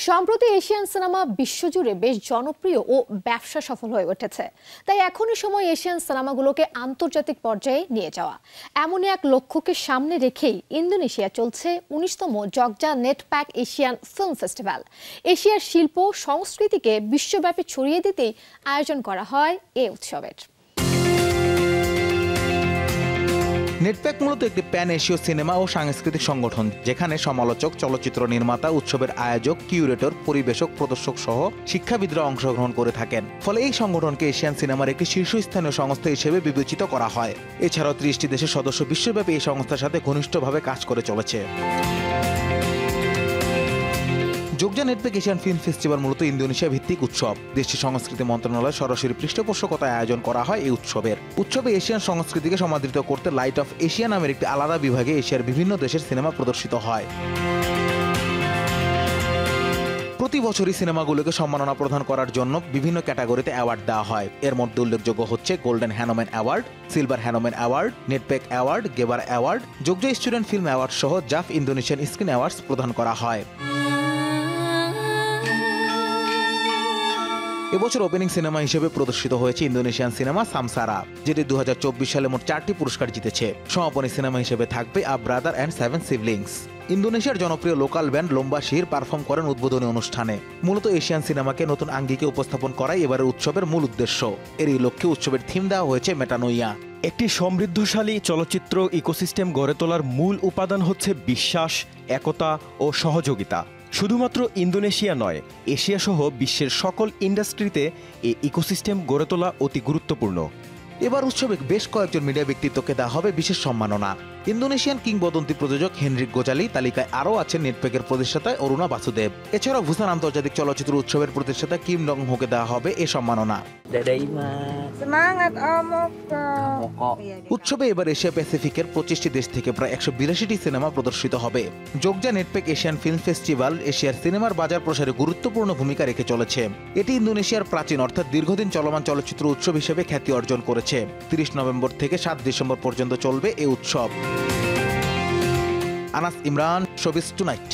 সম্প্রতি Asian cinema বিশ্বজুড়ে বেশ জনপ্রিয় ও ব্যবসা সফল হয়ে উঠেছে। তাই এখনই সময় এশিয়ান সিনেমাগুলোকে আন্তর্জাতিক পর্যায়ে নিয়ে যাওয়া। এমনই এক লক্ষ্যকে সামনে রেখেই ইন্দোনেশিয়া চলছে 19তম জগজা নেটপ্যাক এশিয়ান ফিল্ম ফেস্টিভ্যাল। এশিয়ার শিল্প সংস্কৃতিকে বিশ্বব্যাপী ছড়িয়ে দিতেই আয়োজন করা হয় এই উৎসবের। নেটপ্যাক মূলত একটি প্যান এশীয় সিনেমা ও সাংস্কৃতিক সংগঠন, যেখানে সমালোচক, চলচ্চিত্র নির্মাতা, উৎসবের আয়োজক, কিউরেটর, পরিবেশক, প্রদর্শক সহ শিক্ষাবিদরা অংশগ্রহণ করে থাকেন। ফলে এই সংগঠনকে এশিয়ান সিনেমার একটি শীর্ষস্থানীয় সংস্থা হিসেবে বিবেচিত করা হয়। এছাড়াও 30টি দেশের সদস্য বিশ্বব্যাপী এই সংস্থার সাথে ঘনিষ্ঠভাবে কাজ করে চলেছে। জগজা নেটপ্যাক এশিয়ান ফিল্ম ফেস্টিভ্যাল মূলত ইন্দোনেশিয়া ভিত্তিক উৎসব। দেশটির সংস্কৃতি মন্ত্রণালয় সরাসরি পৃষ্ঠপোষকতায় আয়োজন করা হয় এই উৎসবে এশিয়ান সংস্কৃতিকে সমাদৃত করতে লাইট অফ এশিয়া নামের একটি আলাদা বিভাগে এশিয়ার বিভিন্ন দেশের সিনেমা প্রদর্শিত হয়। প্রতি বছরই সিনেমাগুলোকে সম্মাননা প্রদান করার জন্য বিভিন্ন ক্যাটাগরিতে অ্যাওয়ার্ড দেওয়া হয়। এর মধ্যে উল্লেখযোগ্য হচ্ছে golden Hanoman award, silver Hanoman award, NETPAC award, Geber award, Jogja student film award সহ জাফ ইন্দোনেশিয়ান স্ক্রিন অ্যাওয়ার্ডস প্রদান করা হয়। এবছর ওপেনিং সিনেমা হিসেবে প্রদর্শিত হয়েছে ইন্দোনেশিয়ান সিনেমা সামসারা, যেটি 2024 সালে মোট 4টি পুরস্কার জিতেছে। সমাপনী সিনেমা হিসেবে থাকবে আ ব্রাদার অ্যান্ড 7 সিবলিংস। ইন্দোনেশিয়ার জনপ্রিয় লোকাল ব্যান্ড লোম্বা শির পারফর্ম করেন উদ্বোধনী অনুষ্ঠানে। মূলত এশিয়ান সিনেমাকে নতুন আঙ্গিকে উপস্থাপন করাই এবারের উৎসবের মূল উদ্দেশ্য। এরই লক্ষ্যে উৎসবের থিম দেওয়া হয়েছে মেটানোইয়া। একটি সমৃদ্ধশালী চলচ্চিত্র ইকোসিস্টেম গড়ে তোলার মূল উপাদান হচ্ছে বিশ্বাস, একতা ও সহযোগিতা। শুধুমাত্র ইন্দোনেশিয়া নয়, এশিয়া সহ বিশ্বের সকল ইন্ডাস্ট্রিতে এই ইকোসিস্টেম গড়ে তোলা অতি গুরুত্বপূর্ণ। এবার উৎসবে বেশ কয়েকজন মিডিয়া ব্যক্তিত্বকে দেওয়া হবে বিশেষ সম্মাননা। ইন্দোনেশিয়ান কিংবদন্তি প্রযোজক হেনরিক গোজালি, তালিকায় আরও আছেন নেটপ্যাকের প্রতিষ্ঠাতা অরুণা বাসুদেব। এছাড়াও ভুসান আন্তর্জাতিক চলচ্চিত্র উৎসবের প্রতিষ্ঠাতা কিম ডং হোকে দেওয়া হবে এ সম্মাননা। উৎসবে এবার এশিয়া প্যাসিফিকের 25টি দেশ থেকে প্রায় 182টি সিনেমা প্রদর্শিত হবে। জগজা নেটপ্যাক এশিয়ান ফিল্ম ফেস্টিভ্যাল এশিয়ার সিনেমার বাজার প্রসারে গুরুত্বপূর্ণ ভূমিকা রেখে চলেছে। এটি ইন্দোনেশিয়ার প্রাচীন অর্থাৎ দীর্ঘদিন চলমান চলচ্চিত্র উৎসব হিসেবে খ্যাতি অর্জন করেছে। 30 নভেম্বর থেকে 7 ডিসেম্বর পর্যন্ত চলবে এই উৎসব। Anas Imran, showbiz tonight.